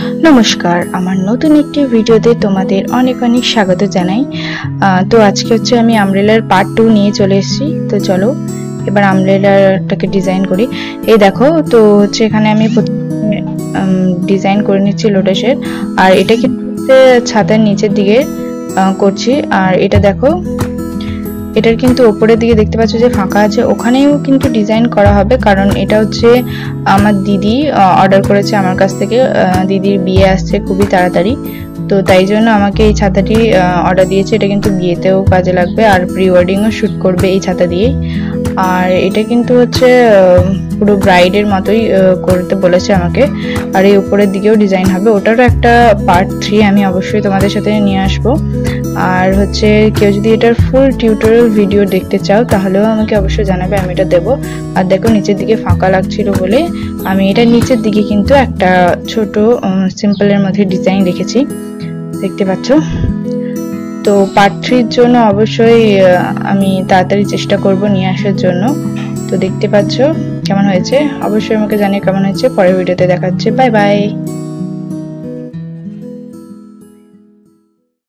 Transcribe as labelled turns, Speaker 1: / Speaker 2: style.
Speaker 1: নমস্কার, আমার নতুন একটি ভিডিওতে তোমাদের অনেক অনেক স্বাগত জানাই। তো আজকে হচ্ছে আমি আমব্রেলার পার্ট 2 নিয়ে চলে এসেছি। তো চলো এবার আমব্রেলাটাকে ডিজাইন করি। এই দেখো, তো হচ্ছে এখানে আমি ডিজাইন করে নিচ্ছি লোটাসের, আর এটা কিন্তু ছাতার নিচের দিকে করছি। আর এটা দেখো, এটার কিন্তু উপরের দিকে দেখতে পাচ্ছ যে ফাঁকা আছে, ওখানেও কিন্তু ডিজাইন করা হবে, কারণ এটা হচ্ছে আমার দিদি অর্ডার করেছে আমার কাছ থেকে। দিদির বিয়ে আসছে খুবই তাড়াতাড়ি, তো তাই জন্য আমাকে এই ছাতাটি অর্ডার দিয়েছে। এটা কিন্তু বিয়েতেও কাজে লাগবে, আর প্রি ওয়েডিংও শ্যুট করবে এই ছাতা দিয়েই। আর এটা কিন্তু হচ্ছে পুরো ব্রাইডের মতোই করতে বলেছে আমাকে। আর এই উপরের দিকেও ডিজাইন হবে, ওটারও একটা পার্ট 3 আমি অবশ্যই তোমাদের সাথে নিয়ে আসবো। আর হচ্ছে কেউ যদি এটার ফুল টিউটোরিয়াল ভিডিও দেখতে চাও তাহলেও আমাকে অবশ্যই জানাবে, আমি এটা দেবো। আর দেখো, নিচের দিকে ফাঁকা লাগছিল বলে আমি এটা নিচের দিকে কিন্তু একটা ছোট সিম্পলের মধ্যে ডিজাইন রেখেছি, দেখতে পাচ্ছ। তো পার্ট 3 জন্য অবশ্যই আমি তাড়াতাড়ি চেষ্টা করব নিয়ে আসার জন্য। তো দেখতে পাচ্ছ কেমন হয়েছে, অবশ্যই আমাকে জানিয়ে কেমন হয়েছে। পরের ভিডিওতে দেখা হচ্ছে, বাই বাই।